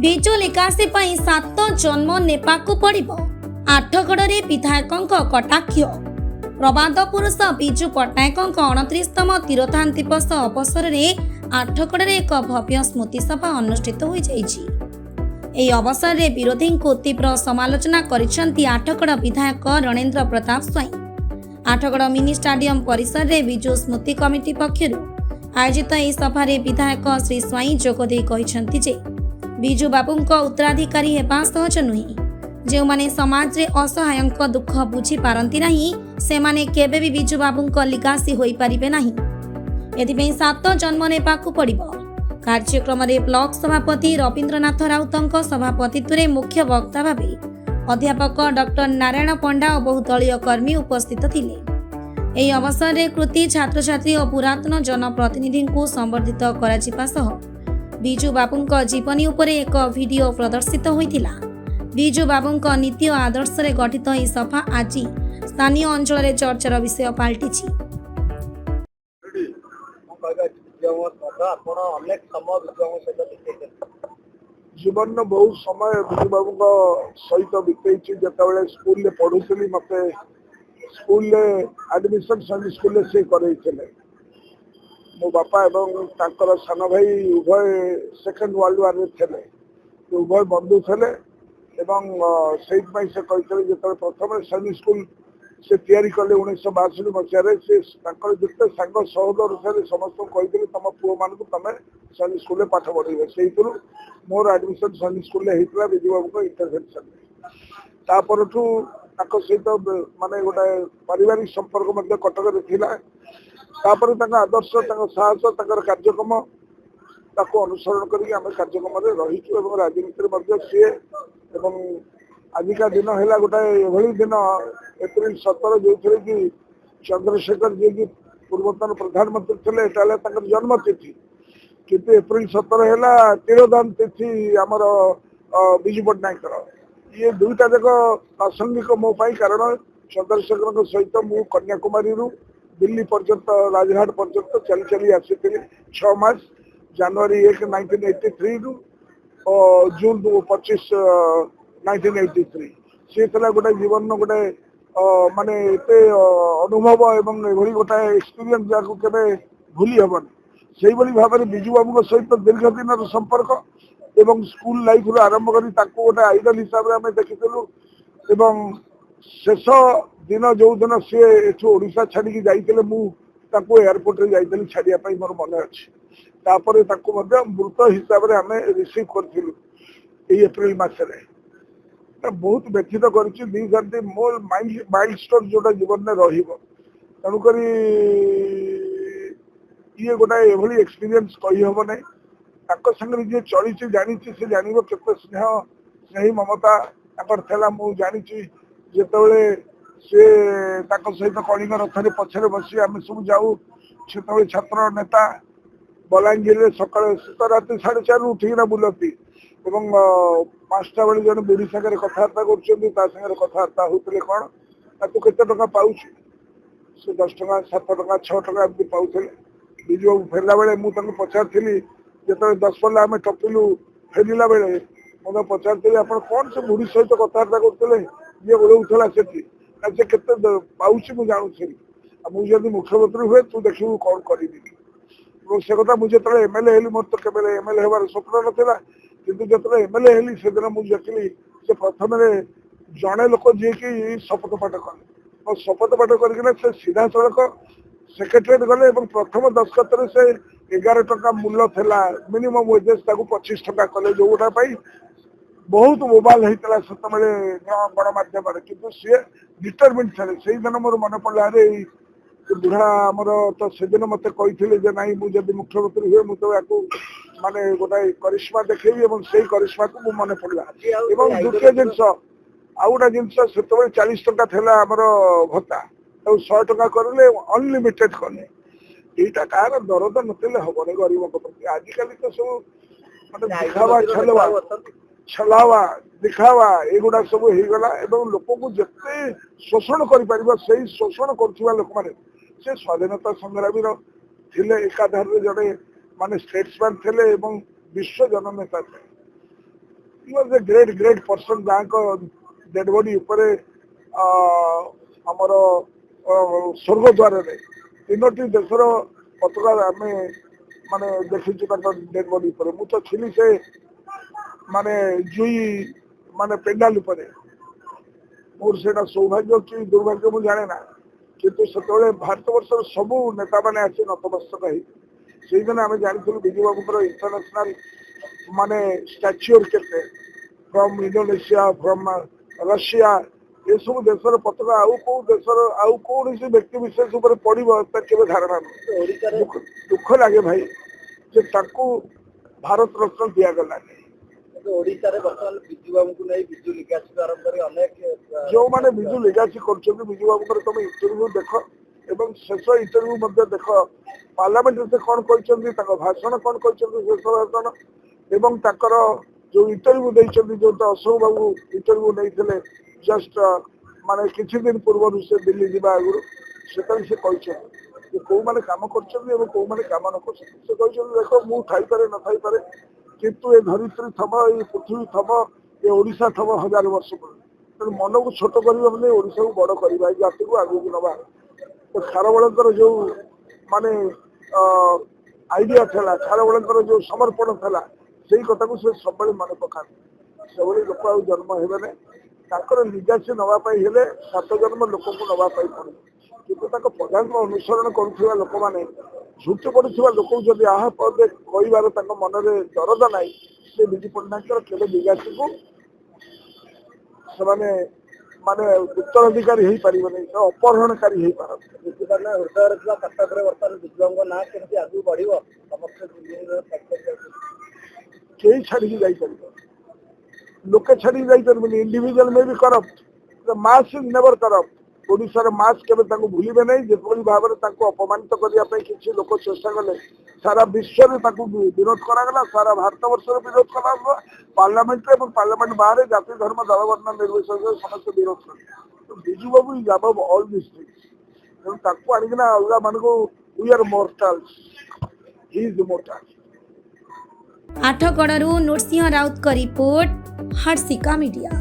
ବିଜୁ ନିକାଶୀ ପାଇଁ 7 ଜନ୍ମ ନେବାକୁ ପଡ଼ିବ। ଆଠଗଡ଼ରେ ବିଧାୟକଙ୍କ କଟାକ୍ଷ। ପ୍ରବାଦ ପୁରୁଷ ବିଜୁ ପଟ୍ଟନାୟକଙ୍କ 29ତମ ତିରୋଧାନ ଦିବସ ଅବସରରେ ଆଠଗଡ଼ରେ ଏକ ଭବ୍ୟ ସ୍ମୃତି ସଭା ଅନୁଷ୍ଠିତ ହୋଇଯାଇଛି। ଏହି ଅବସରରେ ବିରୋଧୀଙ୍କୁ ତୀବ୍ର ସମାଲୋଚନା କରିଛନ୍ତି ଆଠଗଡ଼ ବିଧାୟକ ରଣେନ୍ଦ୍ର ପ୍ରତାପ ସ୍ୱାଇଁ। ଆଠଗଡ଼ ମିନି ଷ୍ଟାଡିୟମ ପରିସରରେ ବିଜୁ ସ୍ମୃତି କମିଟି ପକ୍ଷରୁ ଆୟୋଜିତ ଏହି ସଭାରେ ବିଧାୟକ ଶ୍ରୀ ସ୍ୱାଇଁ ଯୋଗଦେଇ କହିଛନ୍ତି ଯେ ବିଜୁ ବାବୁଙ୍କ ଉତ୍ତରାଧିକାରୀ ହେବା ସହଜ ନୁହେଁ। ଯେଉଁମାନେ ସମାଜରେ ଅସହାୟଙ୍କ ଦୁଃଖ ବୁଝିପାରନ୍ତି ନାହିଁ ସେମାନେ କେବେ ବି ବିଜୁ ବାବୁଙ୍କ ଲିଗାସୀ ହୋଇପାରିବେ ନାହିଁ। ଏଥିପାଇଁ 7 ଜନ୍ମ ନେବାକୁ ପଡ଼ିବ। କାର୍ଯ୍ୟକ୍ରମରେ ବ୍ଲକ ସଭାପତି ରବୀନ୍ଦ୍ରନାଥ ରାଉତଙ୍କ ସଭାପତିତ୍ୱରେ ମୁଖ୍ୟ ବକ୍ତା ଭାବେ ଅଧ୍ୟାପକ ଡକ୍ଟର ନାରାୟଣ ପଣ୍ଡା ଓ ବହୁ ଦଳୀୟ କର୍ମୀ ଉପସ୍ଥିତ ଥିଲେ। ଏହି ଅବସରରେ କୃତି ଛାତ୍ରଛାତ୍ରୀ ଓ ପୁରାତନ ଜନପ୍ରତିନିଧିଙ୍କୁ ସମ୍ବର୍ଦ୍ଧିତ କରାଯିବା ସହ ବିଜୁ ବାବୁଙ୍କ ଜୀବନୀ ଉପରେ ଏକ ଭିଡିଓ ପ୍ରଦର୍ଶିତ ହୋଇଥିଲା। ବିଜୁ ବାବୁଙ୍କ ନୀତି ଓ ଆଦର୍ଶରେ ଗଠିତ ଏହି ସଭା ଆଜି ସ୍ଥାନୀୟ ଅଞ୍ଚଳରେ ଚର୍ଚ୍ଚାର ବିଷୟ ପାଲଟିଛି। जीवन बहुत समय विजु बाबू सहित बीतई जिते स्कूल पढ़ुली मत स्कूल एडमिशन सैनिक स्कूल से करते मो बापा एवं सान भाई उभय सेकेंड वर्ल्ड वार थे उभय बंधु थे से कहते जो प्रथम सैनिक स्कूल से तैयारी कले 1962 मसीह से जिते सांग सहोदर थे समस्त कहते तुम पुओ मान तुम सैनिक स्कूल पाठ पढ़े से मोर एडमिशन सैनिक स्कूल होता विजु बाबू इंटरभेनसन सहित माने गोटे पारिवारिक संपर्क कटक आदर्श साहस कार्यक्रम अनुसरण करके कार्यक्रम रहीचु राजनीति सी आजिका दिन है गोटे दिन एप्रिल 17 जो कि चंद्रशेखर जी की पूर्वतन प्रधानमंत्री थे जन्म तिथि किंतु एप्रिल 17 है तिरोधान तिथि आमर विजु पट्टनायक ये दुईटा जाक प्रासंगिक मो कारण चंद्रशेखर सहित मु कन्याकुमारी दिल्ली पर्यंत राजघाट पर्यंत चली चली आसी 6 मास जनवरी 1 1983 रु जून 25 1983 सी गोटे जीवन गोटे माने एते अनुभव एवं एभली गोटे एक्सपीरियंस जाको केबे भूली हेबन से भाव में विजु बाबू सहित दीर्घ दिन संपर्क एवं स्कूल लाइफ रू आरंभ कर गोटे आइडल हिसाब से आम देखीलु शेष दिन जो दिन सी एशा छाड़ी जाते एयरपोर्ट रे जाइली छाड़ापी मोर मन अच्छी मृत हिसाब से आम रिसीव करूँ एप्रिल मसरे बहुत व्यथित कर मोर माइलस्टोन जोटा जीवन में रणुक ये गोटे एभली एक्सपीरियंस कही हम ना संगे जी चली जानी से जान के स्नेह स्नेही ममता मुझे जानी जिते सी सहित कलिंग रथ पछरे बसी आम सब जाऊ से छात्र नेता बलांगीर सका राति 4:30 उठिना बुलती और 5टा बेले जन बुढ़ी सागर कथबार्ता कर कथबार्ता होते कौन तू केते टका पाउछ से 10 टका 7 टका 6 टका एमती पाउले विजु बाबू फेरला बेले मुझे पचारि जो 10 पल्ला आम टपिलु फेरला बेले मुझे पचारि आप कौन से बुढ़ी सहित कथबार्ता करते ये उड़ौला से केते पाउछ मुझे जानूँ मुझे मुख्यमंत्री हुए तू देखू कौन करी से कथा मुझे जो एमएलए हेली मोर तो केवल एमएलए होबार स्वप्न नाला किंतु जो एमएलए हेली से दिन मुझे देखिली से प्रथम जड़े लोक जी की शपथ पाठ कले और शपथ पाठ करके सीधा सड़क सेक्रेटेरिएट गले प्रथम दस्खत से 11 टका मूल्य था मिनिमम वेजेस 25 टका कले जोटा बहुत मोबाइल होता से गणमाध्यम किंतु सी डिटरमिन थे से दिन मोर मन पड़ा अरे बुढ़ा आमर तो से दिन मत कही ना मुझे मुख्यमंत्री हुए मुझे तो माने गोटे करिश्मा देखेबी से करिश्मा को मन पड़ा द्वितीय जिनस आउ गोटे जिनस से 40 टका था आमर भत्ता 100 टका करें अनलिमिटेड कले यहाँ कह दरद नथिले हेनी गरीब प्रति आजिकल तो सब मतलब दिखावा छलावा दिखावा युवा सब होगला लोक को जिते शोषण कर शोषण कर लोक मैंने से स्वाधीनता संग्रामी थे एकाधार जड़े माने स्टेट्समैन थे विश्व जननेता थे he was a great person ଯାହାଙ୍କ ଡେଡ୍ ବଡି ଉପରେ ଆମର ସ୍ୱର୍ଗ ଦ୍ୱାରରେ 3ଟି ଦେଶର ପତାକା ଆମେ ମାନେ ଦେଖିଛୁ ତାଙ୍କ ଡେଡ୍ ବଡି ଉପରେ। ମୁଁ ତ ଥିଲି ସେ ମାନେ ଜୁଇ ମାନେ ପେଣ୍ଡାଲ ଉପରେ। ମୋର ସେଇଟା ସୌଭାଗ୍ୟ କି ଦୁର୍ଭାଗ୍ୟ ମୁଁ ଜାଣେ ନା, କିନ୍ତୁ ସେତେବେଳେ ଭାରତ ବର୍ଷର ସବୁ ନେତାମାନେ ଆସି ନତମସ୍ତକ ହେଇ ସେଇଦିନ ଆମେ ଜାଣିଥିଲୁ ବିଜୁ ବାବୁଙ୍କର ଇଣ୍ଟରନ୍ୟାସନାଲ ମାନେ ଷ୍ଟାଚ୍ୟୁର କେତେ ଫ୍ରମ୍ ଇଣ୍ଡୋନେସିଆ ଫ୍ରମ୍ ରଷିଆ ଏସବୁ ଦେଶର ପତାକା ଆଉ କୋଉ ଦେଶର ଆଉ କୌଣସି ବ୍ୟକ୍ତି ବିଶେଷ ଉପରେ ପଡିବ ତା କେବେ ଧାରଣା ନାହିଁ। ଦୁଃଖ ଲାଗେ ଭାଇ ଯେ ତାଙ୍କୁ ଭାରତ ରତ୍ନ ଦିଆଗଲାନି। ଓଡ଼ିଶାରେ ବର୍ତ୍ତମାନ ବିଜୁ ବାବୁଙ୍କୁ ନେଇ ବିଜୁ ଲିଗାସିଠୁ ଆରମ୍ଭ କରି ଅନେକ ଯେଉଁମାନେ ବିଜୁ ଲିଗାସି କରୁଛନ୍ତି ବିଜୁ ବାବୁଙ୍କର ତମେ ଇଣ୍ଟରଭ୍ୟୁ ଦେଖ ଏବଂ ଶେଷ ଇଣ୍ଟରଭ୍ୟୁ ମଧ୍ୟ ଦେଖ। ପାର୍ଲାମେଣ୍ଟରେ ସେ କ'ଣ କହିଛନ୍ତି, ତାଙ୍କ ଭାଷଣ କ'ଣ କହିଛନ୍ତି ଶେଷ ଭାଷଣ, ଏବଂ ତାଙ୍କର ଯୋଉ ଇଣ୍ଟରଭ୍ୟୁ ଦେଇଛନ୍ତି ଯୋଉଟା ଅଶୋକ ବାବୁ ଇଣ୍ଟରଭ୍ୟୁ ନେଇଥିଲେ ଜଷ୍ଟ ମାନେ କିଛି ଦିନ ପୂର୍ବରୁ ସେ ଦିଲ୍ଲୀ ଯିବା ଆଗରୁ, ସେତେବେଳେ ସେ କହିଛନ୍ତି ଯେ କୋଉମାନେ କାମ କରୁଛନ୍ତି ଏବଂ କୋଉମାନେ କାମ ନ କରୁଛନ୍ତି। ସେ କହିଛନ୍ତି ଦେଖ ମୁଁ ଥାଇପାରେ ନଥାଇପାରେ, କିନ୍ତୁ ଏ ଧରିତ୍ରୀ ଥବ, ଏ ପୃଥିବୀ ଥବ, ଏ ଓଡ଼ିଶା ଥବ 1000 ବର୍ଷ ପରେ। ତେଣୁ ମନକୁ ଛୋଟ କରିବା ମାନେ ଓଡ଼ିଶାକୁ ବଡ଼ କରିବା, ଏ ଜାତିକୁ ଆଗକୁ ନେବା। ତ ଖାରବେଳଙ୍କର ଯୋଉ ମାନେ ଆଇଡିଆ ଥିଲା, ଖାରବେଳଙ୍କର ଯୋଉ ସମର୍ପଣ ଥିଲା, ସେଇ କଥାକୁ ସେ ସବୁବେଳେ ମନେ ପକାନ୍ତି। ସେଭଳି ଲୋକ ଆଉ ଜନ୍ମ ହେବେନି। ତାଙ୍କର ଲିଗାସି ନେବା ପାଇଁ ହେଲେ 7 ଜନ୍ମ ଲୋକଙ୍କୁ ନେବା ପାଇଁ ପଡ଼ିବ। କିନ୍ତୁ ତାଙ୍କ ପଦାଙ୍କ ଅନୁସରଣ କରୁଥିବା ଲୋକମାନେ ଝୁଣ୍ଟି ପଡୁଥିବା ଲୋକଙ୍କୁ ଯଦି ଆହା ପଦେ କହିବାର ତାଙ୍କ ମନରେ ଦରଦ ନାହିଁ, ସେ ବିଜୁ ପଟ୍ଟନାୟକଙ୍କର କେବେ ଲିଗାସିକୁ ସେମାନେ ମାନେ ଉତ୍ତରାଧିକାରୀ ହେଇପାରିବନି, ଅପହରଣକାରୀ ହେଇପାରନ୍ତି। ବୁଝିପାରିଲେ ହୃଦୟରେ ଥିବା କଟକରେ ବର୍ତ୍ତମାନ ବିଜୁ ବାବୁଙ୍କ ନାଁ କେମିତି ଆଗକୁ ବଢିବ ସମସ୍ତେ କେହି ଛାଡ଼ିକି ଯାଇପାରିବ, ଲୋକେ ଛାଡ଼ିକି ଯାଇପାରିବେନି। Individual May B corrupt, mass is never corrupt. ଓଡ଼ିଶାର ମାସ୍ କେବେ ତାଙ୍କୁ ଭୁଲିବେ ନାହିଁ। ଯେଭଳି ଭାବରେ ତାଙ୍କୁ ଅପମାନିତ କରିବା ପାଇଁ କିଛି ଲୋକ ଚେଷ୍ଟା କଲେ, ସାରା ବିଶ୍ୱରେ ତାକୁ ବିରୋଧ କରାଗଲା, ସାରା ଭାରତ ବର୍ଷରେ ବିରୋଧ କରାଗଲା, ପାର୍ଲାମେଣ୍ଟରେ ଏବଂ ପାର୍ଲାମେଣ୍ଟ ବାହାରେ ଜାତି ଧର୍ମ ଦଳ ବର୍ଣ୍ଣ ନିର୍ବିଶେଷରେ ସମସ୍ତେ ବିରୋଧ କଲେ। Biju Babu is above all this things. ତେଣୁ ତାକୁ ଆଣିକିନା ଅଲଗା ମାନଙ୍କୁ we are mortals, he is immortal। ଆଠଗଡ଼ରୁ ନୃସିଂହ ରାଉତଙ୍କ ରିପୋର୍ଟ, ହର୍ଷିକା ମିଡ଼ିଆ।